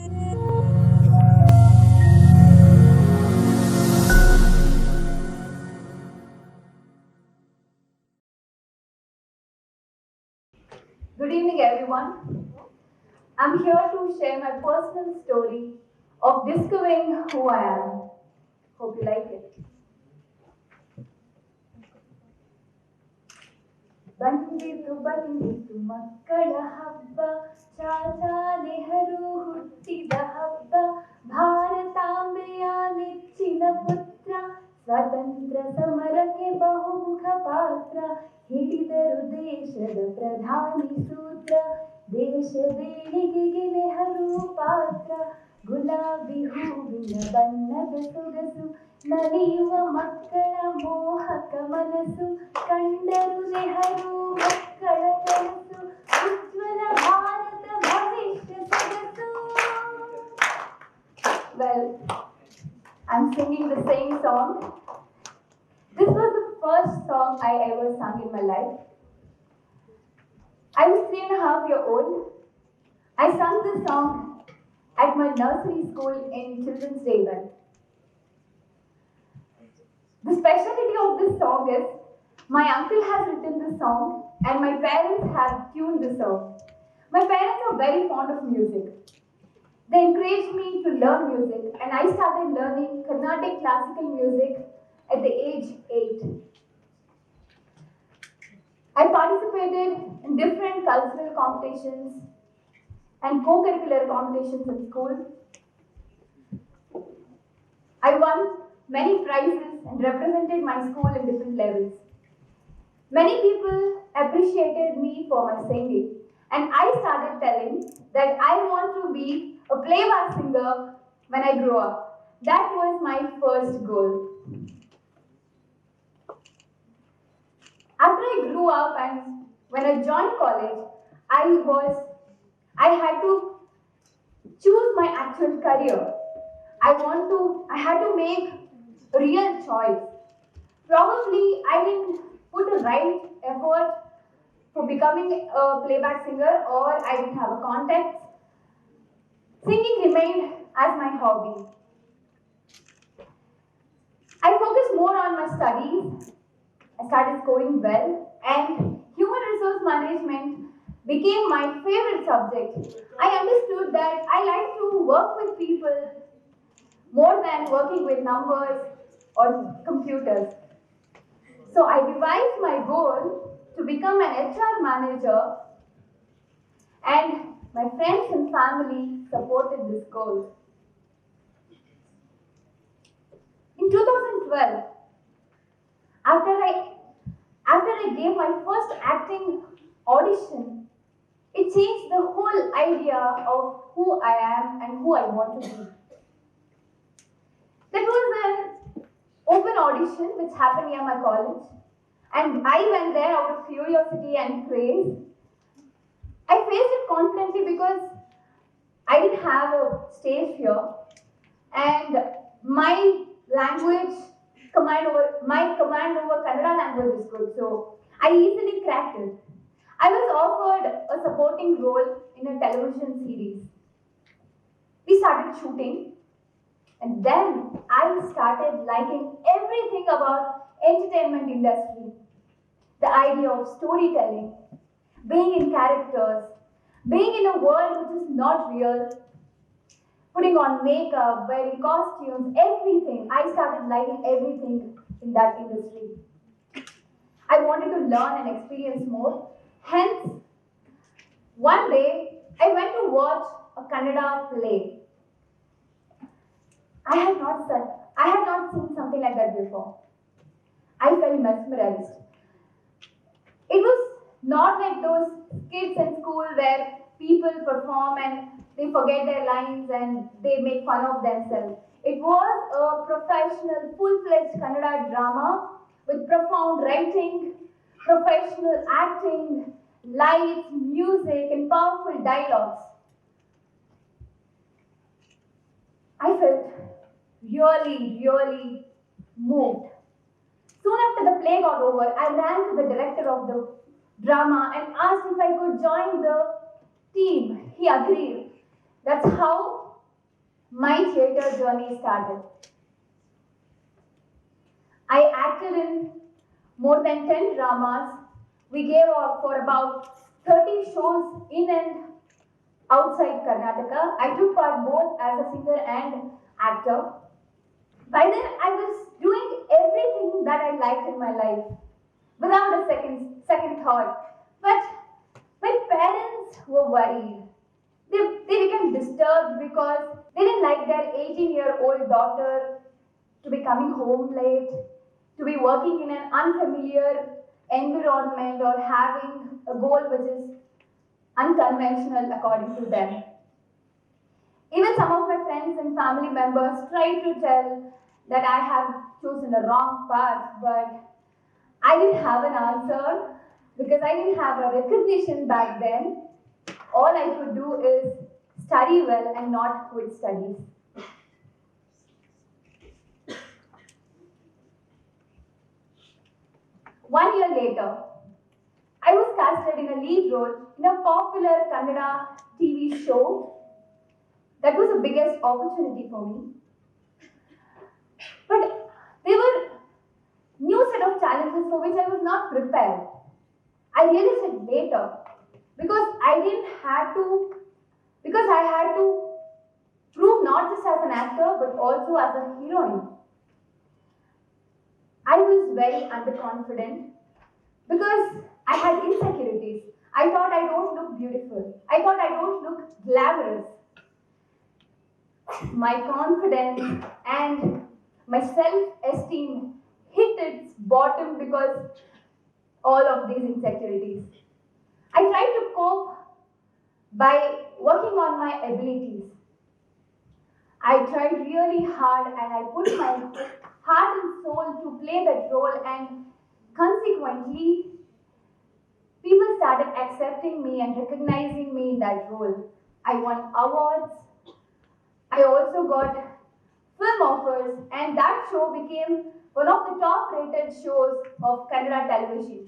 Good evening, everyone. I'm here to share my personal story of discovering who I am. Hope you like it. ಬಂದಿತು ಮಕ್ಕಳ ಹಬ್ಬ ಚಾಚಾ ನೆಹರು ಹುಟ್ಟಿದ ಹಬ್ಬ ಭಾರತಾಂಬೆಯ ನೆಚ್ಚಿನ ಪುತ್ರ ಸ್ವತಂತ್ರ ಸಮರಕ್ಕೆ ಬಹುಮುಖ ಪಾತ್ರ ಹಿಡಿದರು ದೇಶದ ಪ್ರಧಾನಿ ಸೂತ್ರ ದೇಶದೇಳಿಗೆಗೆ ನೆಹರು ಪಾತ್ರ ಗುಲಾಬಿ ಹೂವಿನ ಬಣ್ಣದ ಸೊಗಸು ನಲಿಯುವ ಮಕ್ಕಳ ಮೋಹಕ ಮನಸ್ಸು ಕಂಡರು ನೆಹರು ಮಕ್ಕಳ ಕನಸು ಉಜ್ವಲ ಭಾರತ ಭವಿಷ್ಯ ಸೊಗಸು. Well, I'm singing the same song. This was the first song I ever sung in my life. I was 3.5 years old. I sang this song at my nursery school in Children's Day event. The specialty of this song is my uncle has written this song and my parents have tuned this song. My parents are very fond of music. They encouraged me to learn music and I started learning Carnatic classical music at the age 8. I participated in different cultural competitions and co-curricular competitions in school. I won many prizes and represented my school in different levels. Many people appreciated me for my singing and I started telling that I want to be a playback singer when I grow up. That was my first goal. After I grew up and when I joined college, I had to choose my actual career. I had to make a real choice. Probably I didn't put the right effort for becoming a playback singer or I didn't have a context. Singing remained as my hobby. I focused more on my studies. I started scoring well and human resource management became my favorite subject. I understood that I like to work with people more than working with numbers or computers. So I devised my goal to become an HR manager and my friends and family supported this goal. In 2012, after I gave my first acting audition, it changed the whole idea of who I am and who I want to be. That was an open audition which happened near my college and I went there out of curiosity and craze. I faced it confidently because I didn't have a stage fear and my command over Kannada language is good, so I easily cracked it. I was offered a supporting role in a television series. We started shooting and then I started liking everything about entertainment industry. The idea of storytelling, being in characters, being in a world which is not real, putting on makeup, wearing costumes, everything. I started liking everything in that industry. I wanted to learn and experience more. Hence, one day I went to watch a Kannada play. I had not seen something like that before. I felt mesmerized. It was not like those kids in school where people perform and they forget their lines and they make fun of themselves. It was a professional, full-fledged Kannada drama with profound writing, professional acting, lights, music, and powerful dialogues. I felt really moved. Soon after the play got over, I ran to the director of the drama and asked if I could join the team. He agreed. That's how my theatre journey started. I acted in more than 10 dramas. We gave out for about 30 shows in and outside Karnataka. I took part both as a singer and actor. By then, I was doing everything that I liked in my life without a second thought. But my parents were worried. They became disturbed because they didn't like their 18-year-old daughter to be coming home late, to be working in an unfamiliar environment or having a goal which is unconventional according to them. Even some of my friends and family members tried to tell that I have chosen a wrong path, but I didn't have an answer because I didn't have a recognition back then. All I could do is study well and not quit studies. One year later, I was casted in a lead role in a popular Kannada TV show. That was the biggest opportunity for me. But there were new set of challenges for which I was not prepared. I realized it later because I had to prove not just as an actor but also as a heroine. I was very underconfident because I had insecurities. I thought I don't look beautiful. I thought I don't look glamorous. My confidence and my self-esteem hit its bottom because all of these insecurities. I tried to cope by working on my abilities. I tried really hard and I put my heart and soul to play that role, and consequently, people started accepting me and recognizing me in that role. I won awards. I also got film offers, and that show became one of the top rated shows of Kannada television.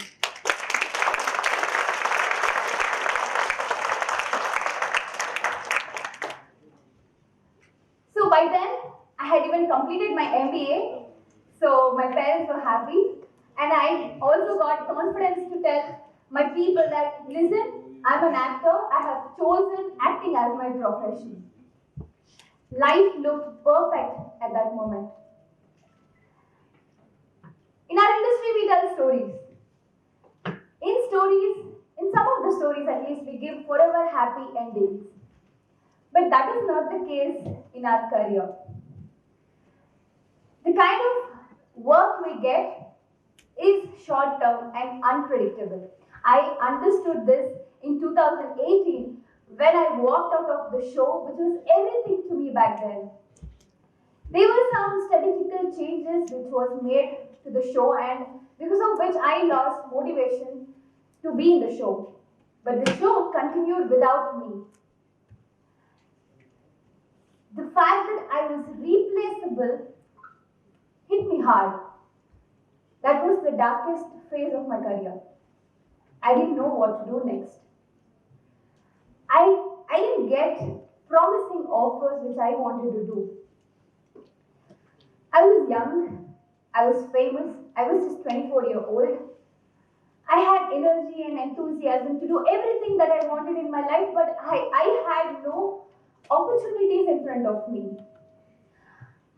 So by then, I had even completed my MBA, so my parents were happy, and I also got confidence to tell my people that, listen, I'm an actor, I have chosen acting as my profession. Life looked perfect at that moment. In our industry, we tell stories. In some of the stories at least, we give forever happy endings. But that is not the case in our career. The kind of work we get is short term and unpredictable. I understood this in 2018 when I walked out of the show, which was everything to me back then. There were some strategical changes which was made to the show, and because of which I lost motivation to be in the show. But the show continued without me. The fact that I was replaceable hit me hard. That was the darkest phase of my career. I didn't know what to do next. I didn't get promising offers which I wanted to do. I was young, I was famous, I was just 24-year-old. I had energy and enthusiasm to do everything that I wanted in my life, but I had no opportunities in front of me.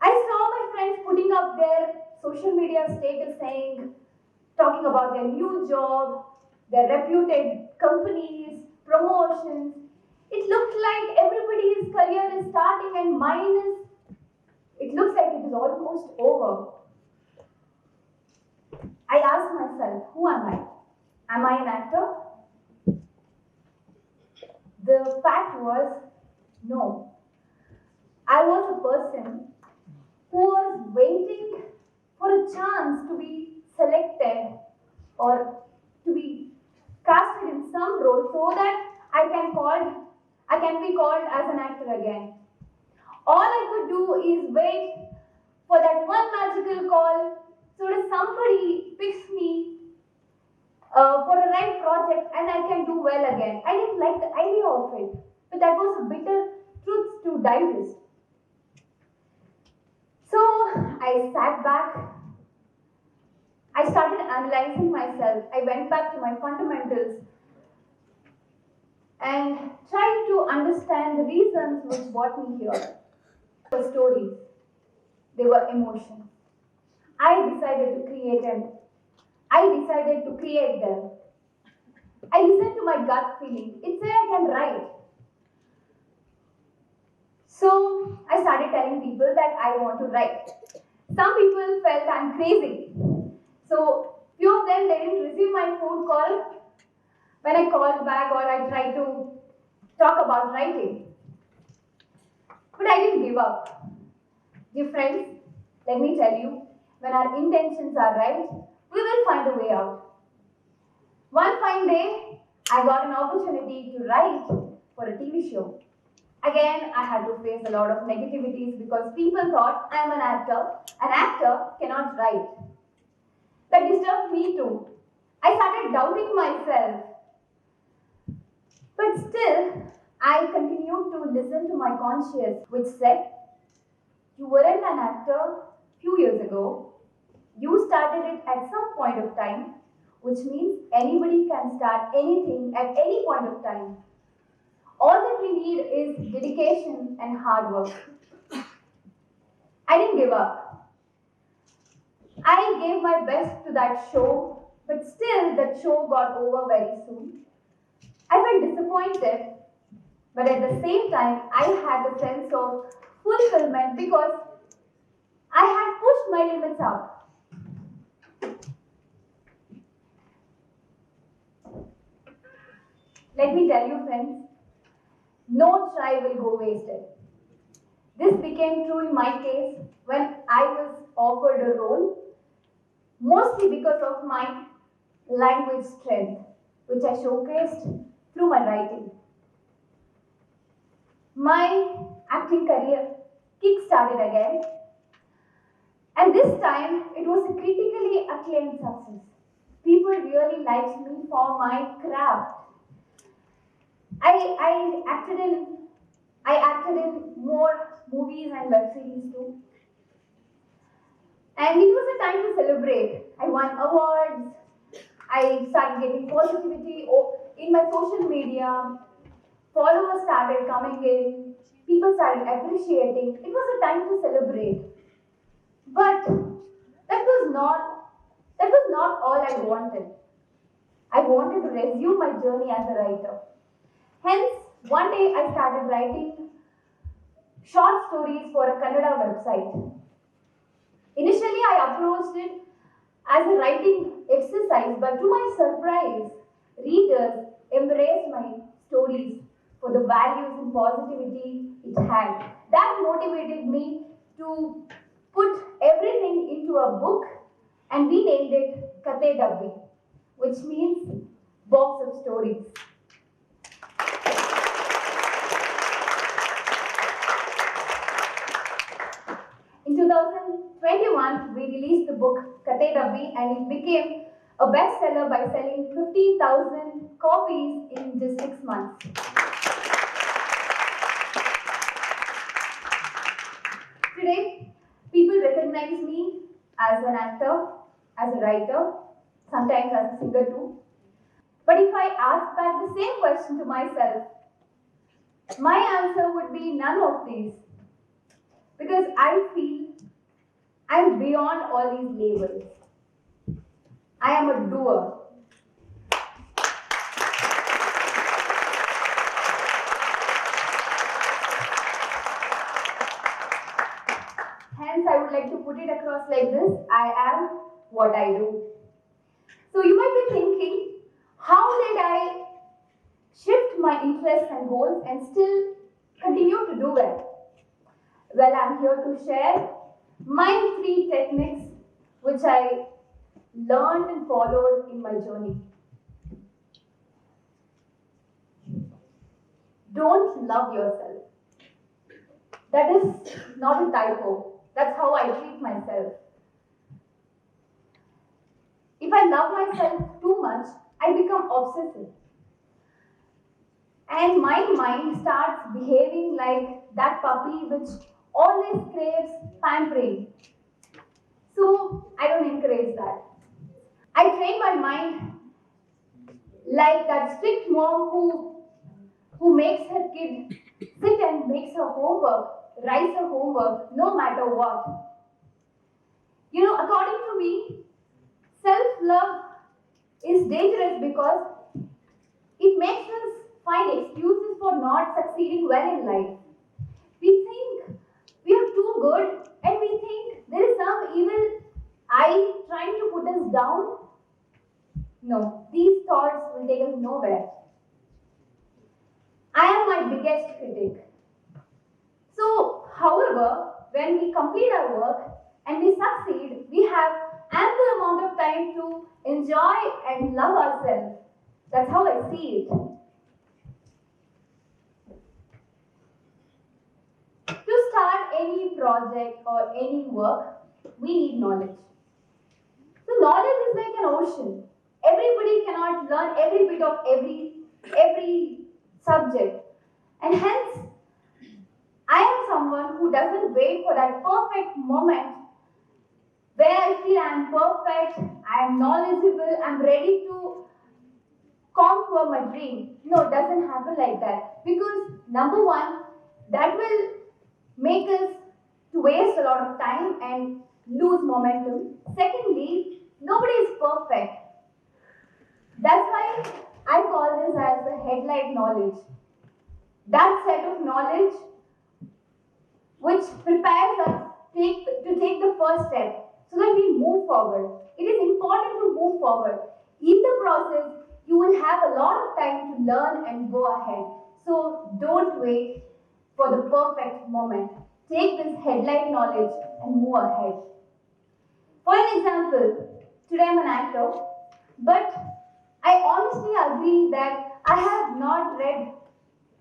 I saw my friends putting up their social media status saying, talking about their new job, their reputed companies, promotions. It looked like everybody's career is starting and mine it looks like it is almost over. I asked myself, who am I? Am I an actor? The fact was, no. I was a person who was waiting for a chance to be selected or to be casted in some role so that I can be called as an actor again. All I could do is wait for that one magical call so that somebody picks me for a right project and I can do well again. I didn't like the idea of it, but that was a bitter truth to digest. I sat back, I started analyzing myself. I went back to my fundamentals and tried to understand the reasons which brought me here. They were stories, they were emotions. I decided to create them. I decided to create them. I listened to my gut feeling. It said I can write. So I started telling people that I want to write. Some people felt I'm crazy. So few of them, they didn't receive my phone call when I called back or I tried to talk about writing. But I didn't give up. Dear friends, let me tell you, when our intentions are right, we will find a way out. One fine day, I got an opportunity to write for a TV show. Again, I had to face a lot of negativities because people thought I'm an actor. An actor cannot write. That disturbed me too. I started doubting myself. But still, I continued to listen to my conscience, which said, you weren't an actor few years ago. You started it at some point of time, which means anybody can start anything at any point of time. All that we need is dedication and hard work. I didn't give up. I gave my best to that show, but still that show got over very soon. I felt disappointed, but at the same time, I had a sense of fulfillment because I had pushed my limits up. Let me tell you, friends, no try will go wasted. This became true in my case when I was offered a role, mostly because of my language strength, which I showcased through my writing. My acting career kick-started again, and this time it was a critically acclaimed success. People really liked me for my craft. I acted in more movies and web series too. And it was a time to celebrate. I won awards. I started getting positivity in my social media. Followers started coming in. People started appreciating. It was a time to celebrate. But that was not all I wanted. I wanted to resume my journey as a writer. Hence, one day I started writing short stories for a Kannada website. Initially, I approached it as a writing exercise, but to my surprise, readers embraced my stories for the values and positivity it had. That motivated me to put everything into a book, and we named it Kate Dabbi, which means box of stories. In 2021, we released the book Kate Dabbi, and it became a bestseller by selling 15,000 copies in just 6 months. Today, people recognize me as an actor, as a writer, sometimes as a singer too. But if I ask back the same question to myself, my answer would be none of these. Because I feel I'm beyond all these labels. I am a doer. Hence, I would like to put it across like this: I am what I do. So you might be thinking, how did I shift my interests and goals and still continue to do well? Well, I'm here to share my 3 techniques which I learned and followed in my journey. Don't love yourself. That is not a typo. That's how I treat myself. If I love myself too much, I become obsessive. And my mind starts behaving like that puppy which always craves pampering. So I don't encourage that. I train my mind like that strict mom who makes her kid sit and makes her homework, writes her homework, no matter what. According to me, self-love is dangerous because it makes us find excuses for not succeeding well in life. We think we are too good and we think there is some evil eye trying to put us down. No, these thoughts will take us nowhere. I am my biggest critic. So, however, when we complete our work and we succeed, we have ample amount of time to enjoy and love ourselves. That's how I see it. To start any project or any work, we need knowledge. So knowledge is like an ocean. Everybody cannot learn every bit of every subject. And hence, I am someone who doesn't wait for that perfect moment where I feel I am perfect, I am knowledgeable, I am ready to conquer my dream. No, it doesn't happen like that. Because number one, that will make us to waste a lot of time and lose momentum. Secondly, nobody is perfect. That's why I call this as the headlight knowledge. That set of knowledge which prepares us to take the first step so that we move forward. It is important to move forward. In the process, you will have a lot of time to learn and go ahead. So don't wait for the perfect moment. Take this headlight knowledge and move ahead. For an example, today I'm an actor, but I honestly agree that I have not read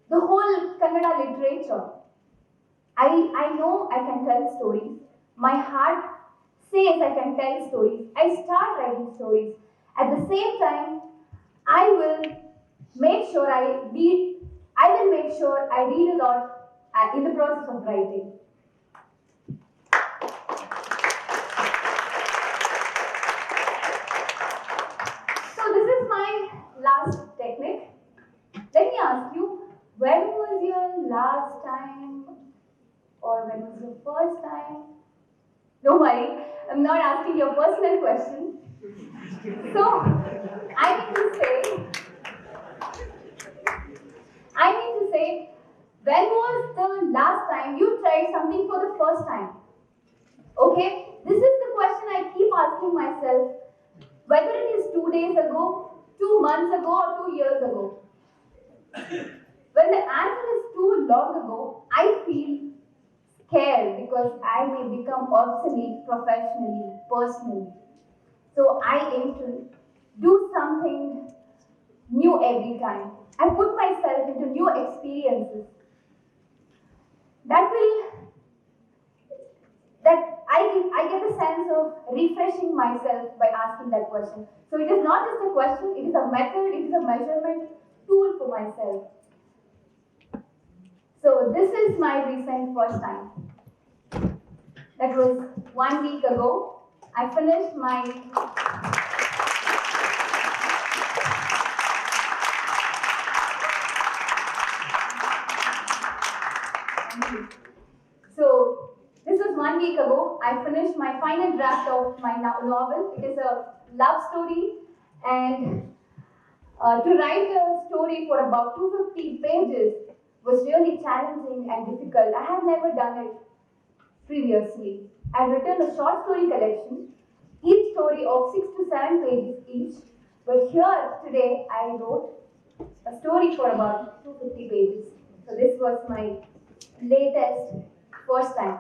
the whole Kannada literature. I know I can tell stories. My heart says I can tell stories. I start writing stories. At the same time, I will make sure I read. I will make sure I read a lot in the process of writing. So this is my last technique. Let me ask you, when was your last time or when was your first time? Don't worry, I'm not asking your personal question. So, I mean to say, when was the last time you tried something for the first time? Okay, this is the question I keep asking myself, whether it is 2 days ago, 2 months ago, or 2 years ago. When the answer is too long ago, I feel scared because I may become obsolete professionally, personally. So I aim to do something new every time. I put myself into new experiences. I get a sense of refreshing myself by asking that question. So it is not just a question, it is a method, it is a measurement tool for myself. So this is my recent first time. That was 1 week ago. I finished my So this was 1 week ago. I finished my final draft of my novel. It is a love story, and to write a story for about 250 pages was really challenging and difficult. I had never done it previously. I had written a short story collection, each story of 6 to 7 pages each. But here today I wrote a story for about 250 pages. So this was my latest first time.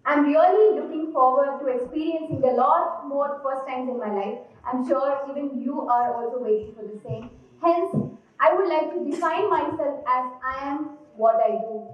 I'm really looking forward to experiencing a lot more first times in my life. I'm sure even you are also waiting for the same. Hence, I would like to define myself as I am what I do.